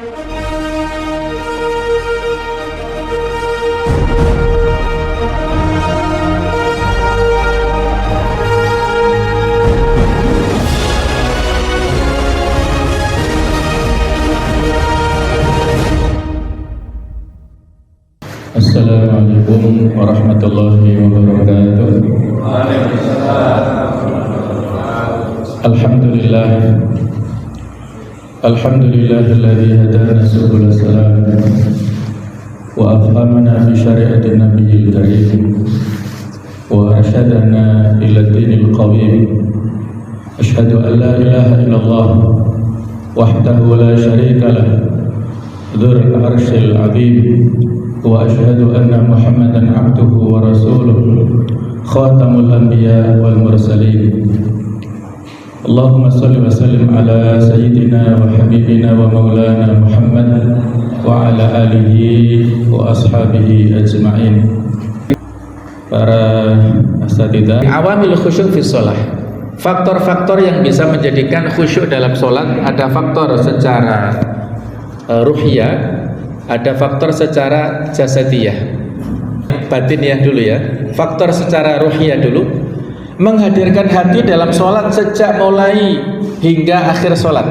Assalamualaikum warahmatullahi wabarakatuh. Alhamdulillahilladzi hadana subul salam wa afhamana fi syari'atin nabiyil karim wa arsyadana ila dinil qawim. Asyhadu an la ilaha illallah wahdahu la syarika lah dzul arsyil azim wa asyhadu anna Muhammadan abduhu wa rasuluh khatamul anbiya wal mursalin. Allahumma salli wa sallim ala sayyidina wa habibina wa maulana Muhammad wa ala alihi wa ashabihi ajma'in. Para asatidzah, awamil khusyuk fi shalah. Faktor-faktor yang bisa menjadikan khusyuk dalam salat, ada faktor secara ruhiyah, ada faktor secara jasadiyah, batiniah dulu ya. Faktor secara ruhiyah dulu, menghadirkan hati dalam sholat sejak mulai hingga akhir sholat,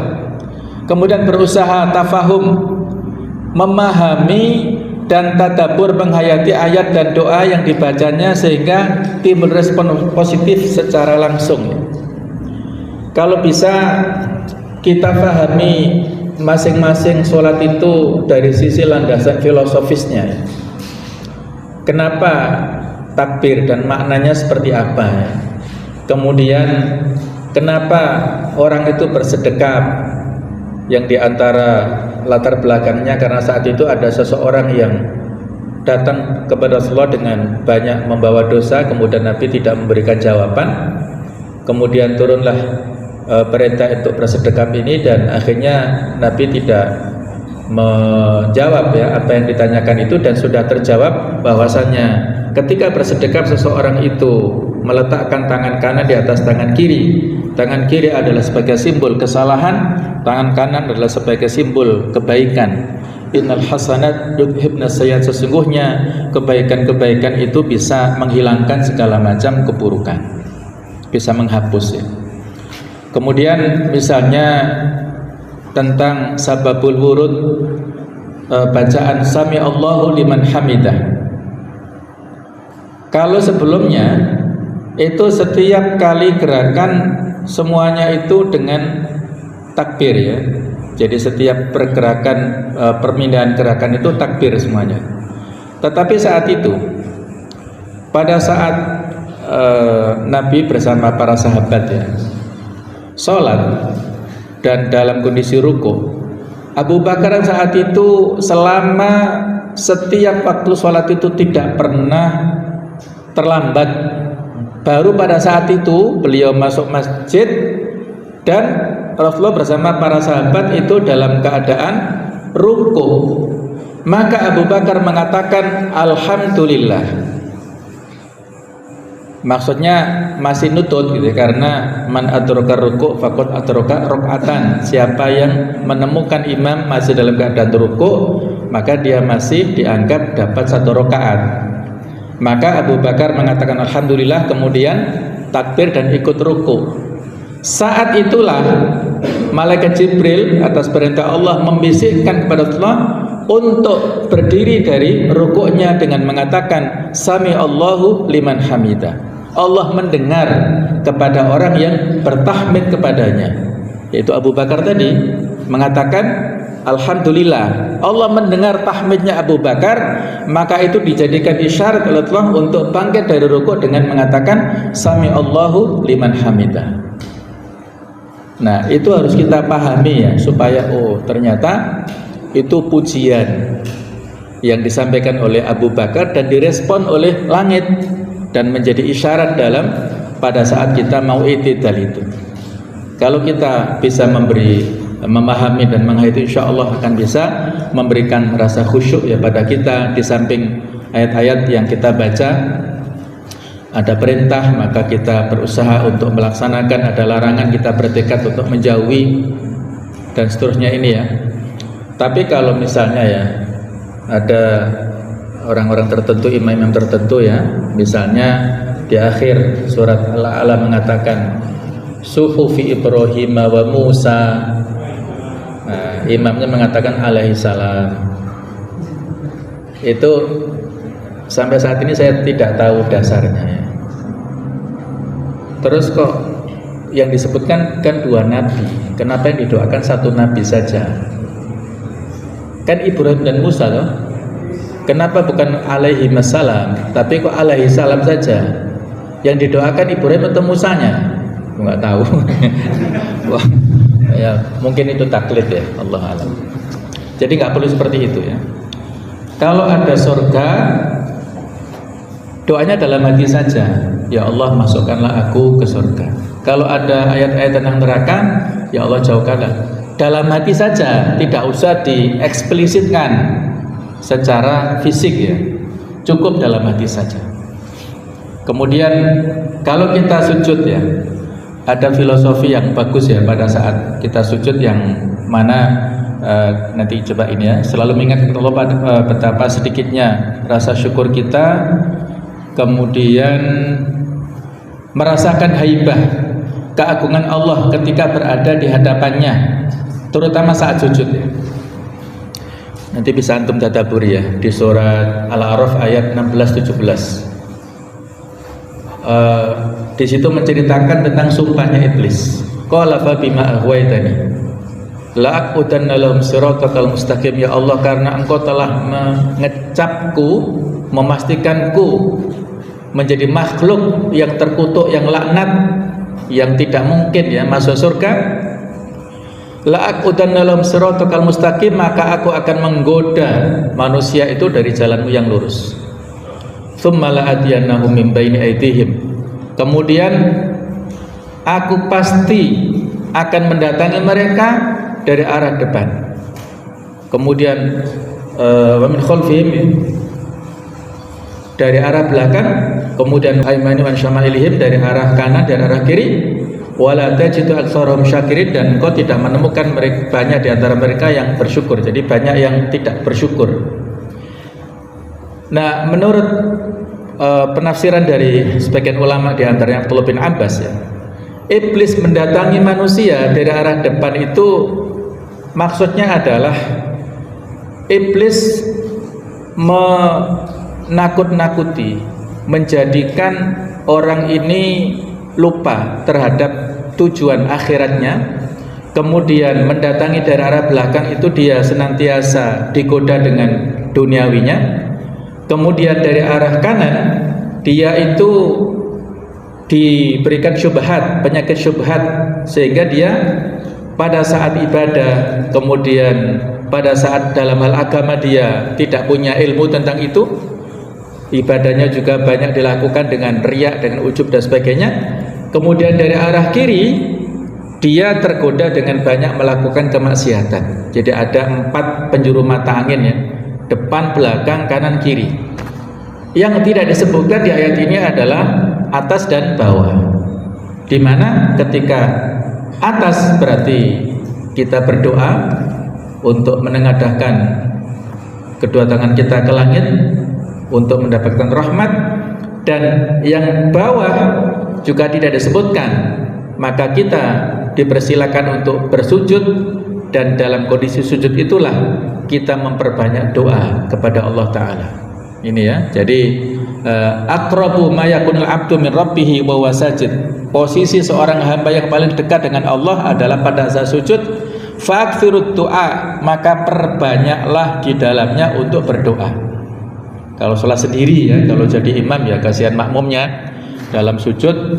kemudian berusaha tafahum, memahami dan tadabbur menghayati ayat dan doa yang dibacanya sehingga timbul respon positif secara langsung. Kalau bisa kita pahami masing-masing sholat itu dari sisi landasan filosofisnya. Kenapa takbir dan maknanya seperti apa ya? Kemudian kenapa orang itu bersedekah, yang diantara latar belakangnya karena saat itu ada seseorang yang datang kepada Rasulullah dengan banyak membawa dosa, kemudian Nabi tidak memberikan jawaban, kemudian turunlah perintah untuk bersedekah ini, dan akhirnya Nabi tidak menjawab ya apa yang ditanyakan itu, dan sudah terjawab bahwasannya ketika bersedekah seseorang itu meletakkan tangan kanan di atas tangan kiri. Tangan kiri adalah sebagai simbol kesalahan, tangan kanan adalah sebagai simbol kebaikan. Innal hasanat yudhibnas sayyi'at, sesungguhnya kebaikan-kebaikan itu bisa menghilangkan segala macam keburukan, bisa menghapus ya. Kemudian misalnya tentang sababul wurud, bacaan sami Allahu liman hamidah. Kalau sebelumnya itu setiap kali gerakan semuanya itu dengan takbir ya. Jadi setiap pergerakan, permindahan gerakan itu takbir semuanya. Tetapi saat itu, pada saat Nabi bersama para sahabat ya, sholat dan dalam kondisi ruku, Abu Bakar saat itu selama setiap waktu sholat itu tidak pernah terlambat. Baru pada saat itu beliau masuk masjid dan Rasulullah bersama para sahabat itu dalam keadaan ruku. Maka Abu Bakar mengatakan alhamdulillah. Maksudnya masih nutut gitu, karena man adraka ruku faqad adraka rakaatan. Siapa yang menemukan imam masih dalam keadaan ruku, maka dia masih dianggap dapat satu rakaat. Maka Abu Bakar mengatakan alhamdulillah, kemudian takbir dan ikut ruku. Saat itulah malaikat Jibril atas perintah Allah membisikkan kepada Allah untuk berdiri dari rukuknya dengan mengatakan sami Allahu liman hamidah. Allah mendengar kepada orang yang bertahmid kepadanya, yaitu Abu Bakar tadi mengatakan alhamdulillah. Allah mendengar tahmidnya Abu Bakar, maka itu dijadikan isyarat oleh Allah untuk bangkit dari rukuk dengan mengatakan sami Allahu liman hamidah. Nah, itu harus kita pahami ya, supaya ternyata itu pujian yang disampaikan oleh Abu Bakar dan direspon oleh langit dan menjadi isyarat dalam pada saat kita mau i'tidal itu. Kalau kita bisa memahami dan menghayati, insya Allah akan bisa memberikan rasa khusyuk ya pada kita. Di samping ayat-ayat yang kita baca ada perintah, maka kita berusaha untuk melaksanakan, ada larangan, kita bertekad untuk menjauhi dan seterusnya ini ya. Tapi kalau misalnya ya ada orang-orang tertentu, imam-imam tertentu ya, misalnya di akhir surat Al-A'la mengatakan suhufi Ibrahim wa Musa, nah, imamnya mengatakan alaihi salam. Itu sampai saat ini saya tidak tahu dasarnya ya. Terus kok yang disebutkan kan 2 nabi, kenapa yang didoakan 1 nabi saja? Kan Ibrahim dan Musa loh. Kenapa bukan alaihi salam, tapi kok alaihi salam saja? Yang didoakan Ibrahim atau Musanya? Enggak tahu. Wah, ya mungkin itu taklid ya, Allah alam. Jadi nggak perlu seperti itu ya. Kalau ada surga, doanya dalam hati saja, ya Allah masukkanlah aku ke surga. Kalau ada ayat-ayat tentang neraka, ya Allah jauhkanlah. Dalam hati saja, tidak usah dieksplisitkan secara fisik ya, cukup dalam hati saja. Kemudian kalau kita sujud ya, ada filosofi yang bagus ya pada saat kita sujud, yang mana nanti coba ini ya, selalu mengingat Allah betapa sedikitnya rasa syukur kita, kemudian merasakan haibah keagungan Allah ketika berada di hadapannya, terutama saat sujud ya. Nanti bisa antum tadaburi ya di surat Al-A'raf ayat 16-17. Di situ menceritakan tentang sumpahnya iblis. Qala fa bima aghwaytani la aqudanna lahum siratal mustaqim, ya Allah karena engkau telah mengecapku, memastikanku menjadi makhluk yang terkutuk, yang laknat, yang tidak mungkin ya masuk surga. La aqudanna lahum siratal mustaqim, maka aku akan menggoda manusia itu dari jalanmu yang lurus. Tsumma la'atiyannahum min baini aydihim, kemudian aku pasti akan mendatangi mereka dari arah depan, kemudian wa min khalfihim, dari arah belakang, kemudian aymani wa syama'ilihim, dari arah kanan, dari arah kiri. Wala tajidu aktsarahum syakirin, dan kau tidak menemukan mereka, banyak di antara mereka yang bersyukur. Jadi banyak yang tidak bersyukur. Nah, menurut penafsiran dari sebagian ulama di antaranya Abdullah bin Abbas ya, iblis mendatangi manusia dari arah depan itu maksudnya adalah iblis menakut-nakuti, menjadikan orang ini lupa terhadap tujuan akhiratnya, kemudian mendatangi dari arah belakang itu dia senantiasa digoda dengan duniawinya, kemudian dari arah kanan dia itu diberikan syubhat, penyakit syubhat, sehingga dia pada saat ibadah, kemudian pada saat dalam hal agama dia tidak punya ilmu tentang itu, ibadahnya juga banyak dilakukan dengan riya, dengan ujub dan sebagainya. Kemudian dari arah kiri dia tergoda dengan banyak melakukan kemaksiatan. Jadi ada 4 penjuru mata angin ya, depan, belakang, kanan, kiri. Yang tidak disebutkan di ayat ini adalah atas dan bawah, dimana ketika atas berarti kita berdoa untuk menengadahkan kedua tangan kita ke langit untuk mendapatkan rahmat, dan yang bawah juga tidak disebutkan, maka kita dipersilakan untuk bersujud, dan dalam kondisi sujud itulah kita memperbanyak doa kepada Allah Ta'ala. Ini ya, jadi aqrabu ma yakunul abdu min rabbih wa huwa sajid. Posisi seorang hamba yang paling dekat dengan Allah adalah pada saat sujud. Fa'akthirud doa, maka perbanyaklah di dalamnya untuk berdoa. Kalau sholat sendiri ya, kalau jadi imam ya kasihan makmumnya. Dalam sujud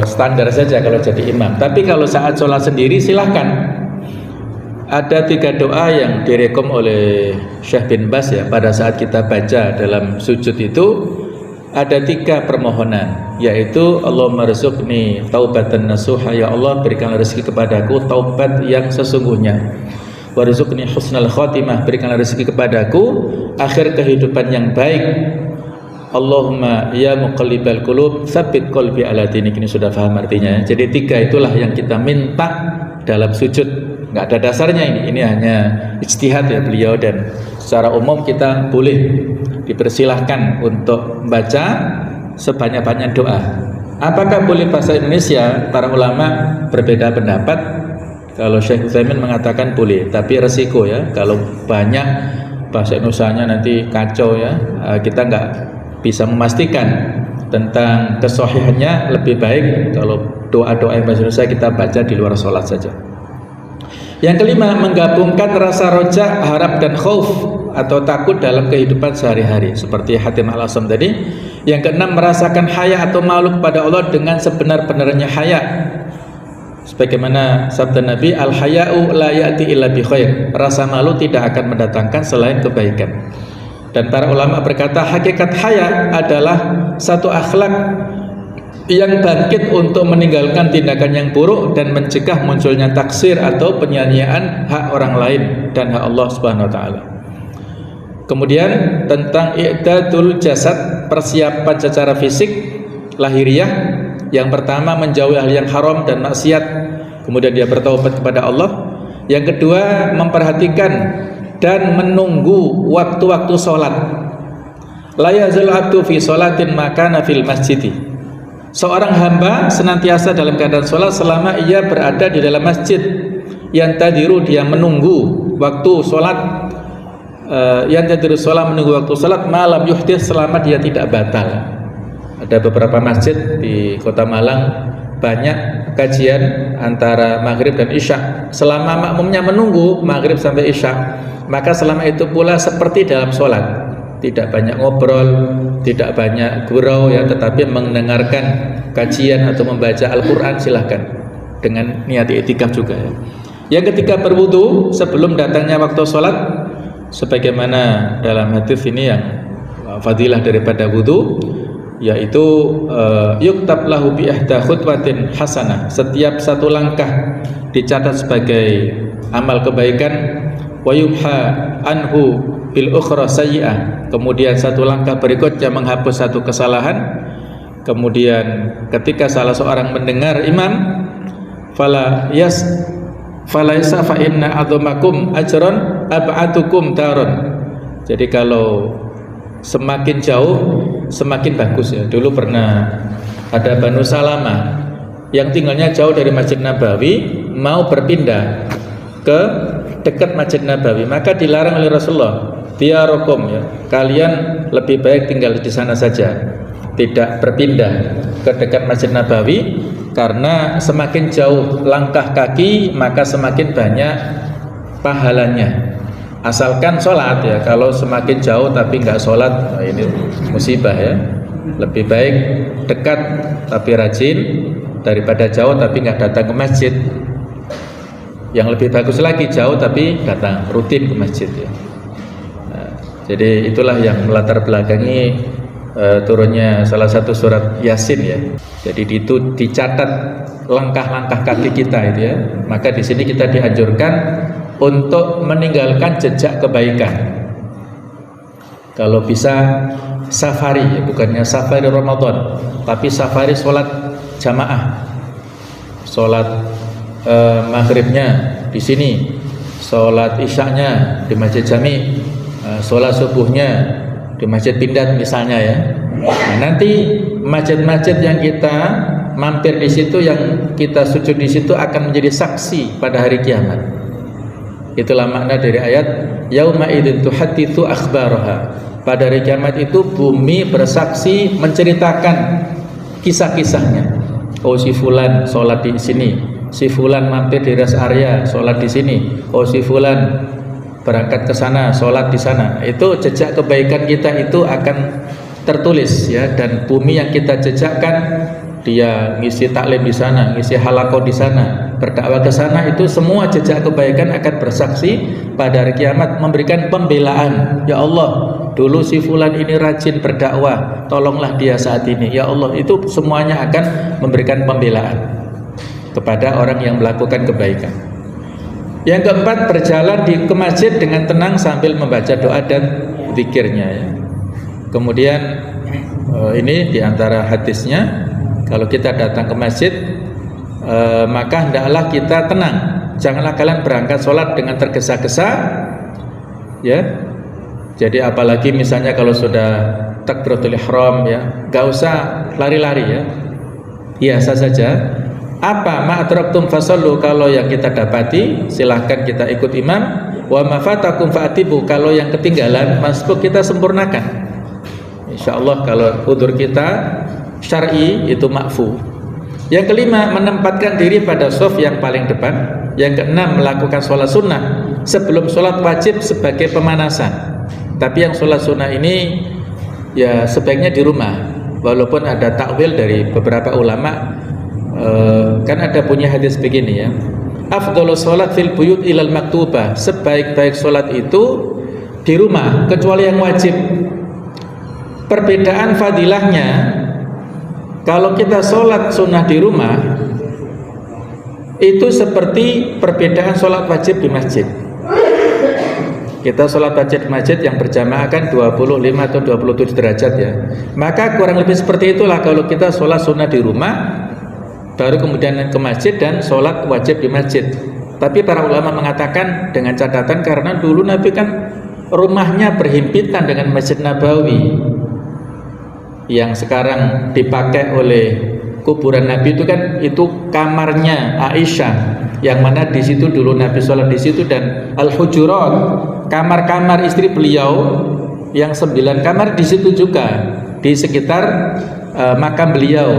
standar saja kalau jadi imam. Tapi kalau saat sholat sendiri silahkan. Ada 3 doa yang direkom oleh Syekh bin Baz ya, pada saat kita baca dalam sujud itu ada 3 permohonan, yaitu Allahumma rzuqni taubatan nasuha, ya Allah berikanlah rezeki kepadaku taubat yang sesungguhnya. Warzuqni husnal khotimah, berikanlah rezeki kepadaku akhir kehidupan yang baik. Allahumma ya muqallibal qulub tsabbit qalbi ala dinik. Ini sudah paham artinya ya. Jadi 3 itulah yang kita minta dalam sujud. nggak ada dasarnya ini hanya ijtihad ya beliau, dan secara umum kita boleh dipersilahkan untuk membaca sebanyak-banyak doa. Apakah boleh bahasa Indonesia? Para ulama berbeda pendapat. Kalau Syekh Utsaimin mengatakan boleh, tapi resiko ya, kalau banyak bahasa Indonesianya nanti kacau ya, kita nggak bisa memastikan tentang kesohihannya. Lebih baik kalau doa-doa yang bahasa Indonesia kita baca di luar sholat saja. Yang kelima, menggabungkan rasa roja, harap dan khauf atau takut dalam kehidupan sehari-hari seperti Hatim Al-Asam tadi. Yang keenam, merasakan haya atau malu kepada Allah dengan sebenar-benarnya haya, sebagaimana sabda Nabi, al-haya'u la ya'ti illa bi khair, rasa malu tidak akan mendatangkan selain kebaikan. Dan para ulama berkata hakikat haya adalah satu akhlak yang bangkit untuk meninggalkan tindakan yang buruk dan mencegah munculnya taksir atau penyanyian hak orang lain dan hak Allah Subhanahu wa taala. Kemudian tentang i'dadul jasad, persiapan secara fisik lahiriah. Yang pertama, menjauhi hal yang haram dan maksiat, kemudian dia bertaubat kepada Allah. Yang kedua, memperhatikan dan menunggu waktu-waktu sholat. La yazal abdu fi sholatin makana fil masjidi. Seorang hamba senantiasa dalam keadaan sholat selama ia berada di dalam masjid. Yang tadiru, dia menunggu waktu sholat. Yang tadiru sholat, menunggu waktu sholat, malam yuhdith, selama dia tidak batal. Ada beberapa masjid di Kota Malang banyak kajian antara maghrib dan isya. Selama makmumnya menunggu maghrib sampai isya, maka selama itu pula seperti dalam sholat, tidak banyak ngobrol, tidak banyak gurau ya, tetapi mendengarkan kajian atau membaca Al-Quran silahkan dengan niat i'tikaf juga ya. Yang ketiga, berwudu sebelum datangnya waktu sholat, sebagaimana dalam hadis ini yang fadilah daripada wudu, yaitu yuktab lahu bi ihda khutwatin hasanah, setiap satu langkah dicatat sebagai amal kebaikan, wa yumha anhu bil ukhra sayyi'ah, kemudian satu langkah berikutnya menghapus satu kesalahan. Kemudian ketika salah seorang mendengar imam, fala yasa fa inna adhamakum ajran ab'atukum daron. Jadi kalau semakin jauh semakin bagus ya. Dulu pernah ada Banu Salamah yang tinggalnya jauh dari Masjid Nabawi, mau berpindah ke dekat Masjid Nabawi, maka dilarang oleh Rasulullah, diyarokum ya, kalian lebih baik tinggal di sana saja, tidak berpindah ke dekat Masjid Nabawi, karena semakin jauh langkah kaki maka semakin banyak pahalanya. Asalkan sholat ya, kalau semakin jauh tapi nggak sholat, nah ini musibah ya. Lebih baik dekat tapi rajin daripada jauh tapi nggak datang ke masjid. Yang lebih bagus lagi jauh tapi datang rutin ke masjid ya. Nah, jadi itulah yang melatar belakangi turunnya salah satu surat Yasin ya. Jadi itu dicatat langkah-langkah kaki kita itu ya. Maka di sini kita dianjurkan untuk meninggalkan jejak kebaikan. Kalau bisa safari ya, bukannya safari Ramadan, tapi safari sholat jamaah. Sholat maghribnya di sini, sholat isyanya di Masjid Jami, sholat subuhnya di Masjid Pindad misalnya ya. Nah, nanti masjid-masjid yang kita mampir di situ, yang kita sujud di situ akan menjadi saksi pada hari kiamat. Itulah makna dari ayat yauma idzin tuhadditsu akhbaraha. Pada hari kiamat itu bumi bersaksi, menceritakan kisah-kisahnya. Oh, si fulan sholat di sini, si fulan mampir di rest area sholat di sini, oh si fulan berangkat ke sana sholat di sana. Itu jejak kebaikan kita itu akan tertulis ya, dan bumi yang kita jejakkan, dia ngisi taklim di sana, ngisi halaqah di sana, berdakwah ke sana, itu semua jejak kebaikan akan bersaksi pada hari kiamat, memberikan pembelaan. Ya Allah, dulu si fulan ini rajin berdakwah, tolonglah dia saat ini. Ya Allah, itu semuanya akan memberikan pembelaan kepada orang yang melakukan kebaikan. Yang keempat, berjalan ke masjid dengan tenang sambil membaca doa dan zikirnya ya. Kemudian ini diantara hadisnya, kalau kita datang ke masjid maka hendaklah kita tenang, janganlah kalian berangkat sholat dengan tergesa-gesa, ya. Jadi apalagi misalnya kalau sudah takbiratul ihram, ya, gak usah lari-lari, ya, biasa saja. Apa ma'adraktum fasallu, kalau yang kita dapati silahkan kita ikut imam. Wa mafatakum fa'atibu, kalau yang ketinggalan masbuk kita sempurnakan. Insyaallah kalau udzur kita syar'i itu ma'fu. Yang kelima, menempatkan diri pada shaf yang paling depan. Yang keenam, melakukan sholat sunnah sebelum sholat wajib sebagai pemanasan. Tapi yang sholat sunnah ini ya sebaiknya di rumah, walaupun ada takwil dari beberapa ulama. Kan ada punya hadis begini, ya, afdhalus sholat fil buyut ilal maktubah, sebaik-baik sholat itu di rumah kecuali yang wajib. Perbedaan fadilahnya, kalau kita sholat sunnah di rumah itu seperti perbedaan sholat wajib di masjid. Kita sholat wajib di masjid yang berjamaah kan 25 atau 27 derajat, ya. Maka kurang lebih seperti itulah kalau kita sholat sunnah di rumah baru kemudian ke masjid dan sholat wajib di masjid. Tapi para ulama mengatakan dengan catatan, karena dulu Nabi kan rumahnya berhimpitan dengan Masjid Nabawi yang sekarang dipakai oleh kuburan Nabi. Itu kan itu kamarnya Aisyah, yang mana di situ dulu Nabi sholat di situ, dan al-hujurat, kamar-kamar istri beliau yang 9 kamar di situ juga, di sekitar makam beliau.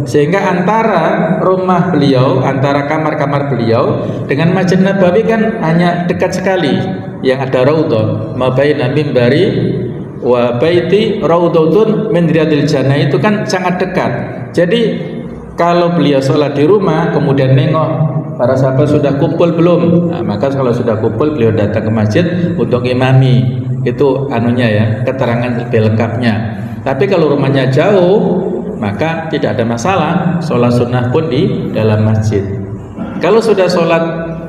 Sehingga antara rumah beliau, antara kamar-kamar beliau dengan Masjid Nabawi kan hanya dekat sekali, yang ada raudhah, ma baina mimbari wa baiti raudhatun min riyadil jannah, itu kan sangat dekat. Jadi kalau beliau sholat di rumah kemudian nengok para sahabat sudah kumpul belum, nah, maka kalau sudah kumpul beliau datang ke masjid untuk imami. Itu anunya, ya, keterangan lebih lengkapnya. Tapi kalau rumahnya jauh, maka tidak ada masalah, sholat sunnah pun di dalam masjid. Kalau sudah sholat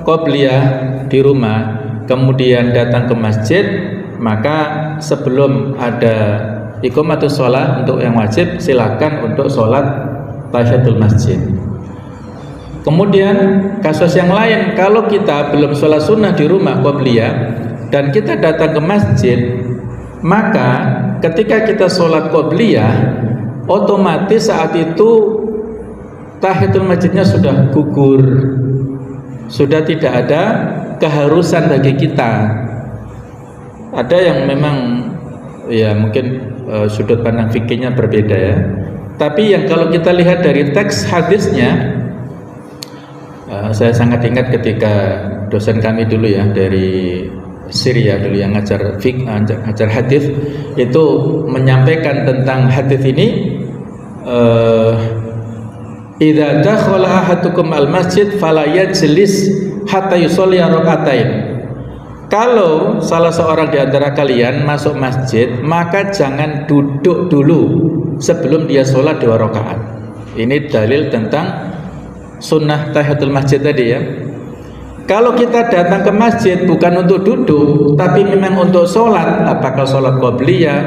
qobliyah di rumah kemudian datang ke masjid, maka sebelum ada iqamatus sholat untuk yang wajib, silakan untuk sholat tahiyatul masjid. Kemudian kasus yang lain, kalau kita belum sholat sunnah di rumah qobliyah dan kita datang ke masjid, maka ketika kita sholat qobliyah, otomatis saat itu tahiyatul masjidnya sudah gugur, sudah tidak ada keharusan bagi kita. Ada yang memang ya mungkin sudut pandang fikihnya berbeda, ya. Tapi yang kalau kita lihat dari teks hadisnya, saya sangat ingat ketika dosen kami dulu, ya, dari Syria dulu yang ngajar hadis, itu menyampaikan tentang hadis ini. Idza dakhala ahadukum al-masjid fala yajlis hatta yusolli rakaatain. Kalau salah seorang di antara kalian masuk masjid, maka jangan duduk dulu sebelum dia sholat 2 rakaat. Ini dalil tentang sunnah tahiyatul masjid tadi, ya. Kalau kita datang ke masjid bukan untuk duduk, tapi memang untuk sholat, apakah sholat qobliyah,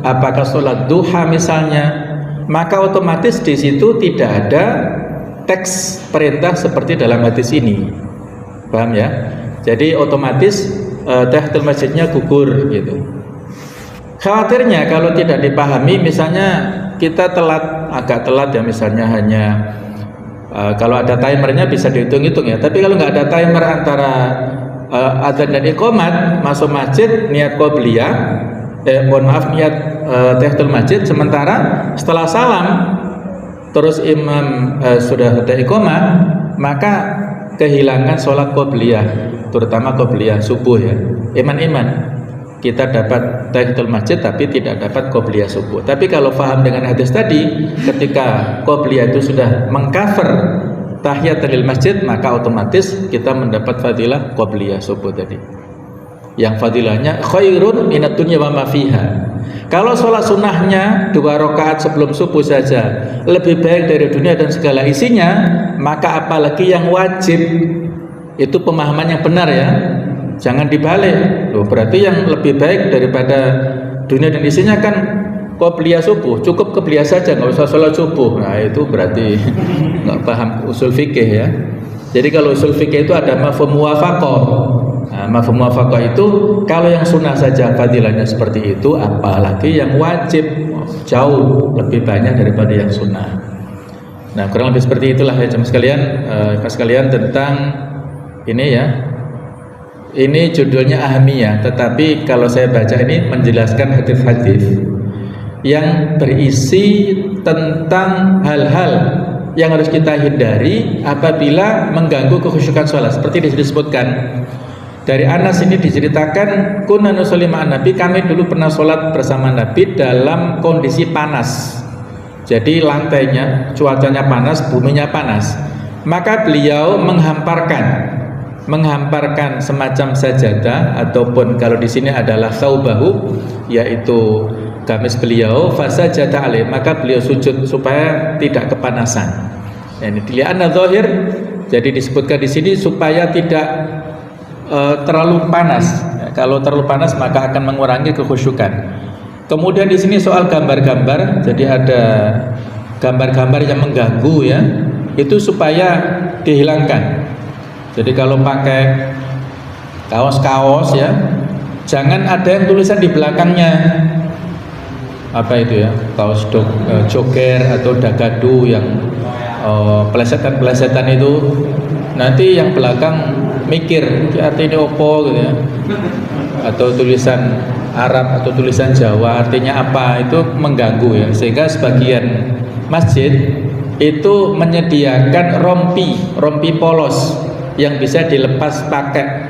apakah sholat duha misalnya, maka otomatis di situ tidak ada teks perintah seperti dalam hadis ini. Paham, ya? Jadi otomatis tahiyatul masjidnya gugur gitu. Khawatirnya kalau tidak dipahami, misalnya kita agak telat, ya, misalnya hanya kalau ada timernya bisa dihitung-hitung, ya. Tapi kalau nggak ada timer antara adzan dan iqamat, masuk masjid niat qobliyah, niat tahiyatul masjid, sementara setelah salam terus imam sudah ada iqamah, maka kehilangan sholat qobliyah, terutama qobliyah subuh, ya. Iman-iman kita dapat tahiyatul masjid tapi tidak dapat qobliyah subuh. Tapi kalau paham dengan hadis tadi, ketika qobliyah itu sudah mengcover tahiyatul masjid, maka otomatis kita mendapat fadilah qobliyah subuh tadi, yang fadilahnya khairun minad dunya wa ma fiha. Kalau sholat sunnahnya 2 rakaat sebelum subuh saja lebih baik dari dunia dan segala isinya, maka apalagi yang wajib. Itu pemahaman yang benar, ya. Jangan dibalik. Loh, berarti yang lebih baik daripada dunia dan isinya kan qobliyah subuh, cukup qobliyah saja, nggak usah sholat subuh. Nah, itu berarti nggak paham usul fikih, ya. Jadi kalau usul fikih itu ada mafhum muwafaqah. Nah, mafhum muwafaqah itu kalau yang sunnah saja fadilahnya seperti itu, apalagi yang wajib jauh lebih banyak daripada yang sunnah. Nah, kurang lebih seperti itulah ya jemaah sekalian, tentang ini ya. Ini judulnya ahmiyah, tetapi kalau saya baca ini menjelaskan hadis-hadis yang berisi tentang hal-hal yang harus kita hindari apabila mengganggu kekhusyukan sholat. Seperti disebutkan dari Anas ini diceritakan, kunna nusolli ma'an Nabi, kami dulu pernah sholat bersama Nabi dalam kondisi panas. Jadi lantainya, cuacanya panas, buminya panas. Maka beliau menghamparkan semacam sajadah, ataupun kalau di sini adalah thawbahu, yaitu gamis beliau, fasajada alaih, maka beliau sujud supaya tidak kepanasan. Ini dilihat zahir, jadi disebutkan di sini supaya tidak terlalu panas. Kalau terlalu panas maka akan mengurangi kekhusyukan. Kemudian di sini soal gambar-gambar, jadi ada gambar-gambar yang mengganggu ya, itu supaya dihilangkan. Jadi kalau pakai kaos-kaos ya, jangan ada yang tulisan di belakangnya. Apa itu ya? Kaos joger atau dagadu yang pelesetan-pelesetan itu, nanti yang belakang mikir artinya opo gitu ya. Atau tulisan Arab atau tulisan Jawa artinya apa, itu mengganggu ya. Sehingga sebagian masjid itu menyediakan rompi polos yang bisa dilepas pakai.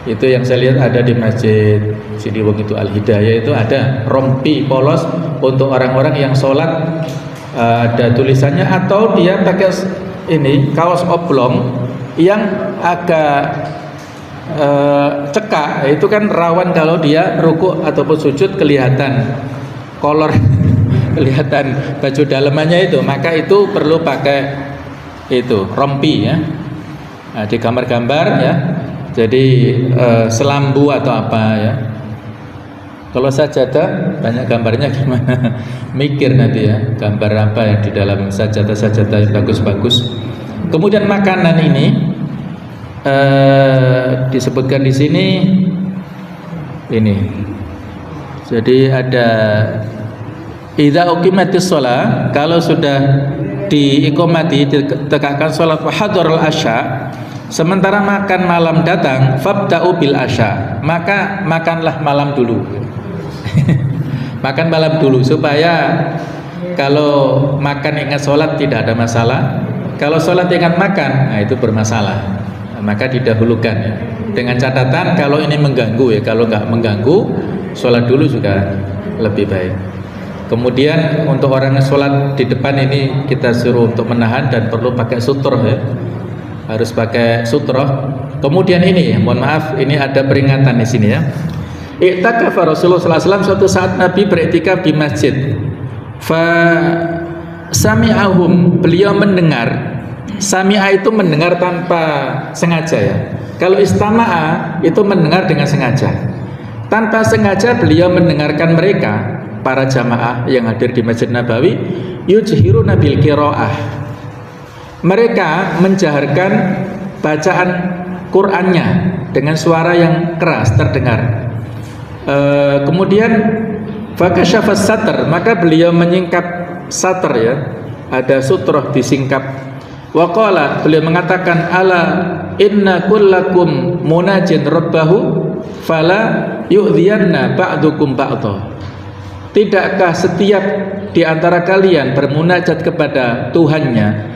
Itu yang saya lihat ada di Masjid Ciliwung itu Al-Hidayah, itu ada rompi polos untuk orang-orang yang sholat, ada tulisannya, atau dia pakai ini kaos oblong yang agak cekak, itu kan rawan kalau dia rukuk ataupun sujud kelihatan kolor kelihatan baju dalamannya itu, maka itu perlu pakai itu rompi ya. Nah, di gambar-gambar ya, jadi selambu atau apa ya. Kalau sajadah banyak gambarnya gimana mikir nanti ya, gambar apa ya di dalam sajadah yang bagus-bagus. Kemudian makanan ini disebutkan di sini ini. Jadi ada idza uqimatis shalah, kalau sudah diiqamati, ditegakkan salat, wa hadarul asya, sementara makan malam datang, fabda'u bil asya, maka makanlah malam dulu. Makan malam dulu supaya kalau makan ingat sholat tidak ada masalah. Kalau sholat ingat makan, nah itu bermasalah. Nah, maka didahulukan ya. Dengan catatan kalau ini mengganggu ya, kalau nggak mengganggu, sholat dulu juga lebih baik. Kemudian untuk orang yang sholat di depan ini kita suruh untuk menahan dan perlu pakai sutroh ya, harus pakai sutroh. Kemudian ini, mohon maaf, ini ada peringatan di sini ya. I'takafa Rasulullah SAW, suatu saat Nabi beriktikaf di masjid. Fa sami'ahum, beliau mendengar. Sami'a itu mendengar tanpa sengaja ya. Kalau istama'a itu mendengar dengan sengaja. Tanpa sengaja beliau mendengarkan mereka, para jamaah yang hadir di Masjid Nabawi, yujhiruna bil qiraah. Mereka menjaharkan bacaan Qur'annya dengan suara yang keras terdengar. Kemudian fakasyafas satr, maka beliau menyingkap satr ya, ada sutroh disingkap. Waqala, beliau mengatakan, ala inna kullakum munajin rabbahu fala yu'dhiyanna ba'dukum ba'dha. Tidakkah setiap di antara kalian bermunajat kepada Tuhannya,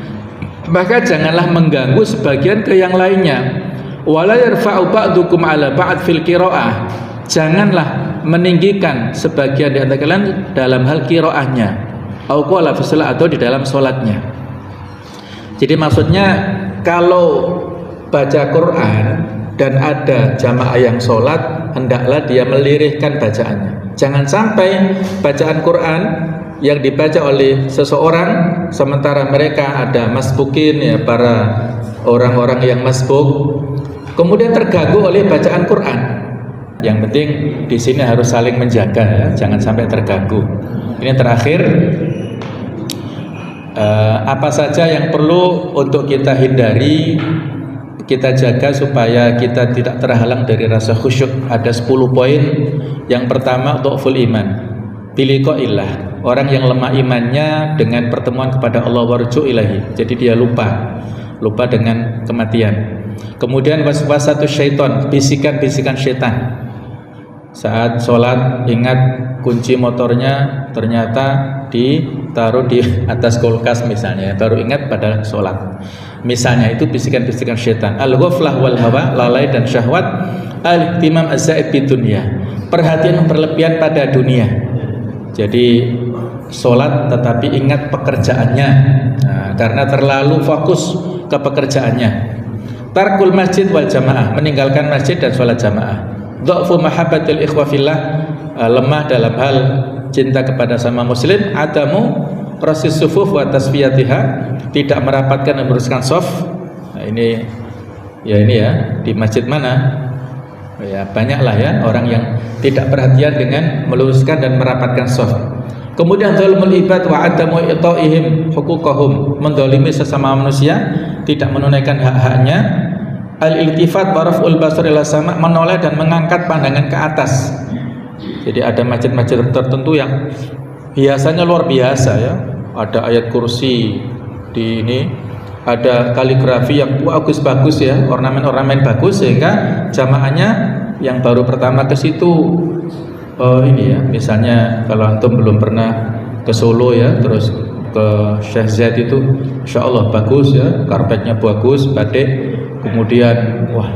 maka janganlah mengganggu sebagian ke yang lainnya. Wala yarfa'u ba'dukum ala ba'd fil qiraah, janganlah meninggikan sebagian di antara kalian dalam hal qiraahnya, atau di dalam sholatnya. Jadi maksudnya kalau baca Quran dan ada jamaah yang sholat, hendaklah dia melirihkan bacaannya. Jangan sampai bacaan Quran yang dibaca oleh seseorang sementara mereka ada masbukin ya, para orang-orang yang masbuk, kemudian terganggu oleh bacaan Quran. Yang penting di sini harus saling menjaga ya, jangan sampai terganggu. Ini terakhir, apa saja yang perlu untuk kita hindari kita jaga supaya kita tidak terhalang dari rasa khusyuk. Ada 10 poin. Yang pertama, dhu'ful iman biliqa'illah, orang yang lemah imannya dengan pertemuan kepada Allah, warju ilahi, jadi dia lupa dengan kematian. Kemudian waswasatu syaiton, bisikan-bisikan syaitan. Saat sholat ingat kunci motornya ternyata ditaruh di atas kulkas misalnya, baru ingat pada sholat misalnya, itu bisikan-bisikan syaitan. Al-ghaflah wal hawa, lalai dan syahwat. Al-ihtimam az-zaid bidunya, perhatian berlebihan pada dunia. Jadi sholat tetapi ingat pekerjaannya, nah, karena terlalu fokus ke pekerjaannya. Tarkul masjid wal jamaah, meninggalkan masjid dan sholat jamaah. Dha'fu mahabbatil ikhwa fillah, lemah dalam hal cinta kepada sama muslim. Adamu rasis sufuf wa tasfiyatiha, tidak merapatkan dan meluruskan shaf. Nah, ini ya di masjid mana? Ya banyaklah ya orang yang tidak perhatian dengan meluruskan dan merapatkan shaf. Kemudian dzulmul ibad wa adamu i'ta'ihim huquqahum, mendolimi sesama manusia, tidak menunaikan hak-haknya. Al-iltifat wa raf'ul basar ila sama, menoleh dan mengangkat pandangan ke atas. Jadi ada masjid-masjid tertentu yang hiasannya luar biasa ya. Ada ayat kursi di ini, ada kaligrafi yang bagus-bagus ya, ornamen-ornamen bagus, sehingga jamaahnya yang baru pertama ke situ ini ya, misalnya kalau antum belum pernah ke Solo ya, terus ke Syekh Zaid itu insya Allah bagus ya, karpetnya bagus, batik, kemudian wah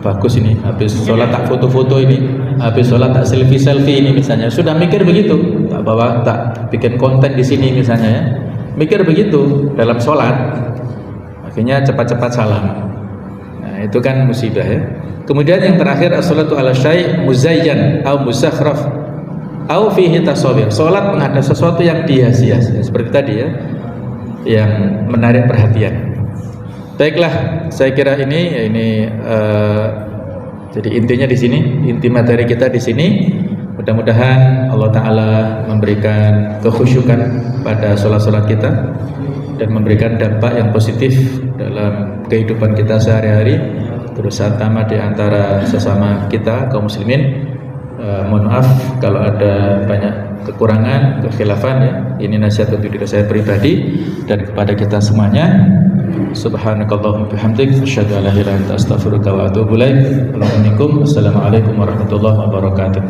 bagus ini, habis sholat tak foto-foto ini, habis sholat tak selfie-selfie ini misalnya, sudah mikir begitu, tak bawa, tak bikin konten di sini misalnya ya, mikir begitu dalam sholat, akhirnya cepat-cepat salam. Nah itu kan musibah ya. Kemudian yang terakhir, as-salatu ala syai' muzayyan au musakhraf au fihi tasawwur, salat menghadap sesuatu yang dihias-hias ya, seperti tadi ya, yang menarik perhatian. Baiklah, saya kira ini jadi intinya di sini, inti materi kita di sini. Mudah-mudahan Allah Ta'ala memberikan kekhusyukan pada sholat-sholat kita dan memberikan dampak yang positif dalam kehidupan kita sehari-hari, terutama di antara sesama kita kaum muslimin. Mohon maaf kalau ada banyak kekurangan, kekhilafan ya. Ini nasihat untuk diri saya pribadi dan kepada kita semuanya. Subhanakallahumma bihamdik, asyhadu an la ilaha illa anta, astaghfiruka wa atubu ilaik. Assalamualaikum warahmatullahi wabarakatuh.